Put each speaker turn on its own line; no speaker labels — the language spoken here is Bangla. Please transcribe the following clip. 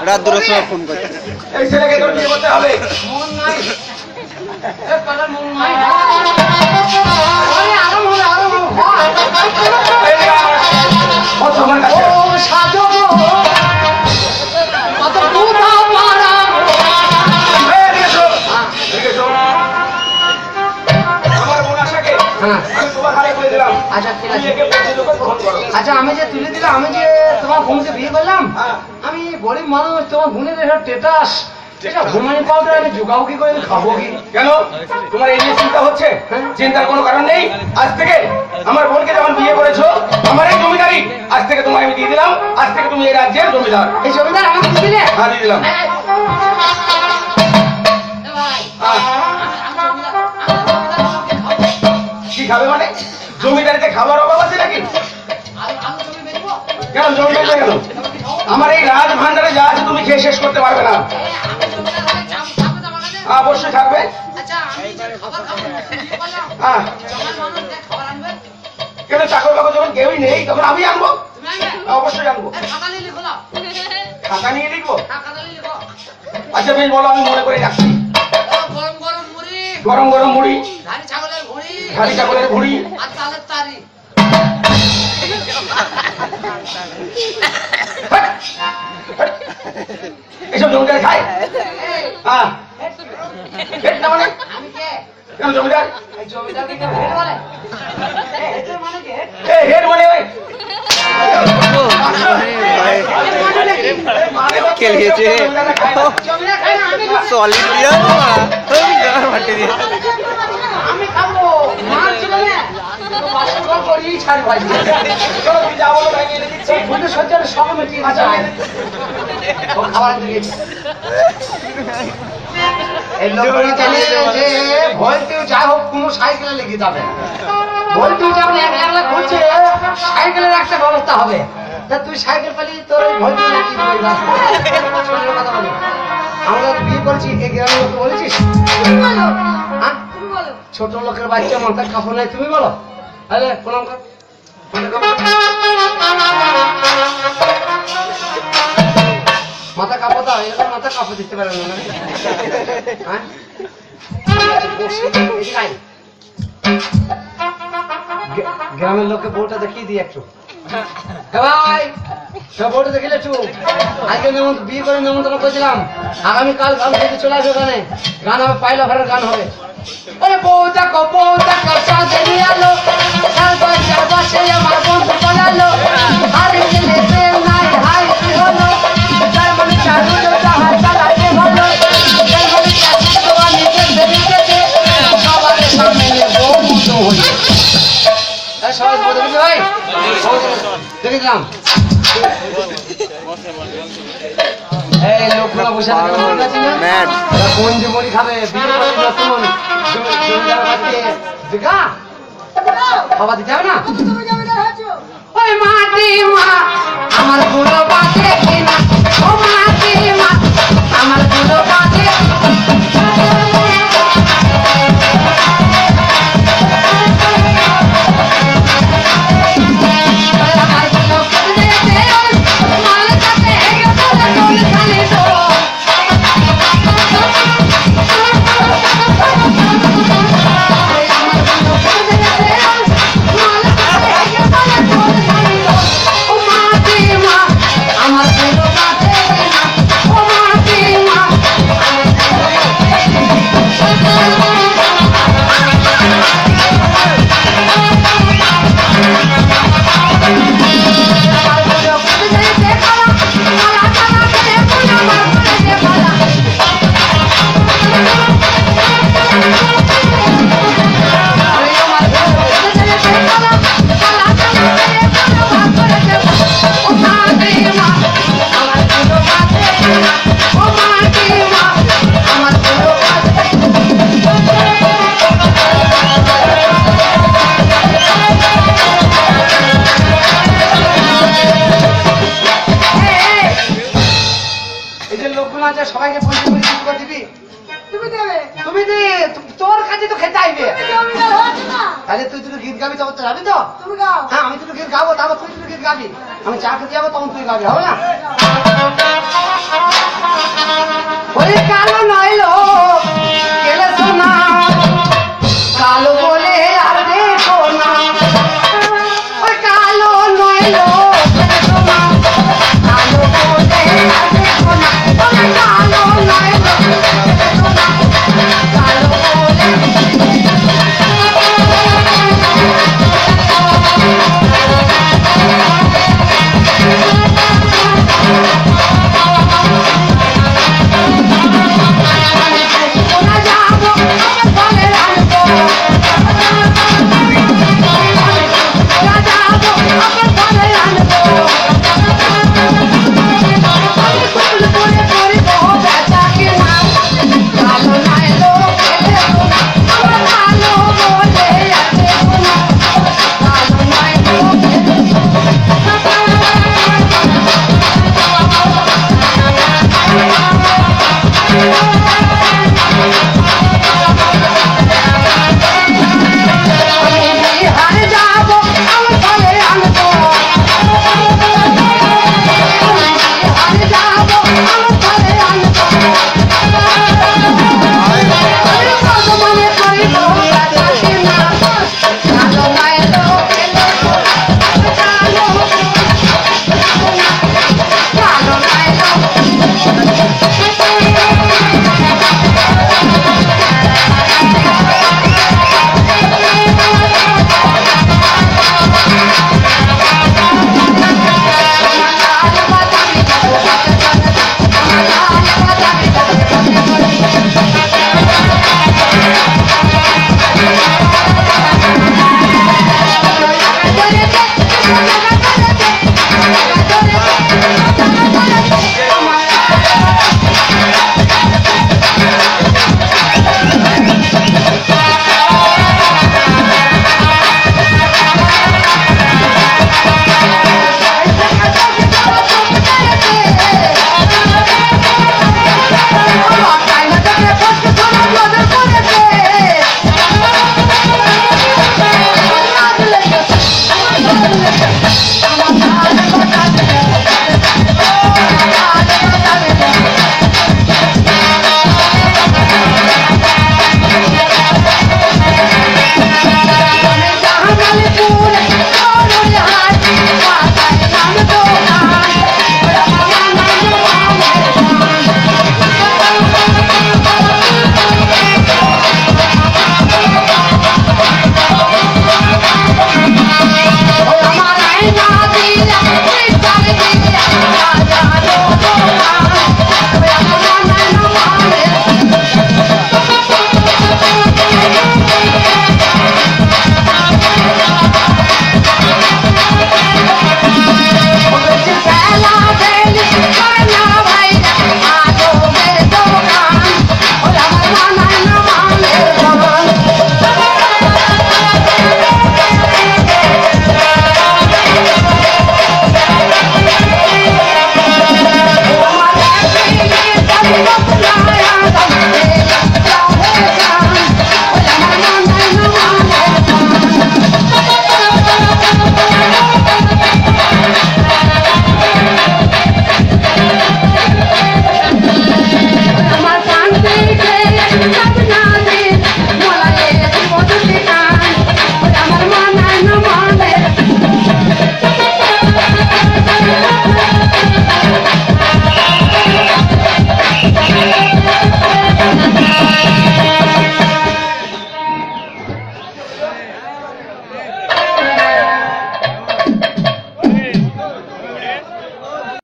রাত দুটোর সময় ফোন করছে
এই ছেলেকে তোর বিয়ে করতে হবে
মন নাই এ পালার মন নাই আরে আরাম হবে
ও তোমার কাছে
ও সাজো কত পুতা মারা
আমার বোন আশাকে আমি তোমার হারে করে দিলাম।
আচ্ছা ঠিক আছে
বিয়েকে পৌঁছে দেবো, গ্রহণ করো।
আচ্ছা আমি যে তুলে দিলাম আমি যে তোমার বোনকে বিয়ে করলাম
হ্যাঁ।
আমি গরিব মানুষ তোমার বোনের এসব টেটাস এটা ঘুমানি পাউডার আমি জোগাও কি করে আমি খাবো কি
কেন তোমার এই নিয়ে চিন্তা হচ্ছে?
হ্যাঁ।
চিন্তার কোনো কারণ নেই। আজ থেকে আমার বোনকে যখন বিয়ে করেছো আমার এই জমিদারি আজ থেকে তোমায় আমি দিয়ে দিলাম। আজ থেকে তুমি এই রাজ্যের জমিদার।
এই জমিদার আমাকে দিয়ে দিলে
হ্যাঁ, দিয়ে দিলাম। কি খাবে মানে? জমিদারিতে খাবার অভাব আছে নাকি? কেন জমি বেচবে কেন? আমার এই রাজ ভান্ডারে যা আছে তুমি খেয়ে শেষ করতে পারবে না। অবশ্যই থাকবে। হ্যাঁ, কেন চাকর বাকর যখন কেউই নেই তখন আমি আনবো। অবশ্যই আনবো। খাতা নিয়ে লিখবো। আচ্ছা বেশ, বলো, আমি মনে করে রাখছি। গরম গরম মুড়ি, খালি ছাগলের ভুড়ি, এসব জমিদার খায়? হ্যাঁ, হেড না মানে? কেন জমিদার? এই হেড মানে ওই
খেলিয়েছে সলিড দিয়ে মাটি দিয়ে
আমি খাবো মাছ ছিল না বাসন ঘর করেই ছাড় ভাই
চলো, তুমি যা বলো তাই এনে দিচ্ছি।
বন্ধু সজ্জার সব মিটিয়ে
আচ্ছা,
ও খাবার দিয়ে এই লোকগুলো জানে যে ভলতেও যাই হোক কোনো সাইকেলে লেগে যাবে ভলতেও যখন একলা ঘুরছে সাইকেলের একটা ব্যবস্থা হবে তা তুই সাইকেল পেলি তোর ওই ভলতেও নাকি কথা বলি আমরা বিয়ে করেছি এই গ্রামের লোক বলেছিস হ্যাঁ? ছোট লোকের বাচ্চা মাথা কাপড় নাই তুমি বলো আরে প্রণাম কর মাথা কাপড় দাও এরকম মাথা কাপড় দিতে পারে না হ্যাঁ গ্রামের লোককে বউটা দেখিয়ে দিই একটু ভাই বউটা দেখিলে একটু আজকে বিয়ে করে নেমন্তন্ন করেছিলাম আগামীকাল গান থেকে চলে আসবে ওখানে গান হবে পাইলা ঘরের গান হবে আরে বউটা সাথে নিয়ে আলো চারপাশে আমার বন্ধু বলালো আরে ছেলে প্রেম নাই হাই কি হলো তার মানে চালু তাহার চালাতে হলো তার মানে চাকরি তোমার নিজের বেরিয়েছে সবার সামনে বউ মুটো হয়ে সবাই বউ দেখেছি ভাই দেখেছিলাম এই লোকগুলো বসে থাকে মনে আছে না
ম্যাড
কোন যে মুড়ি খাবে বিয়ে করে নতুন জমিদার বাড়িতে দেখা খাবার দিতে হবে না ওই মাটি মা আমার বুড়ো বাজে কিনা ও মাটি মা আমার বুড়ো বাজে সবাইকে দিবি তুমি দে তোর কাছে তো খেতে আইবে তাহলে তুই দুটো গীত গাবি তখন তো যাবি তো হ্যাঁ আমি দুটো গীত গাবো তারপর তুই দুটো গীত গাবি আমি চা খেতে যাবো তখন তুই গাবি হবে না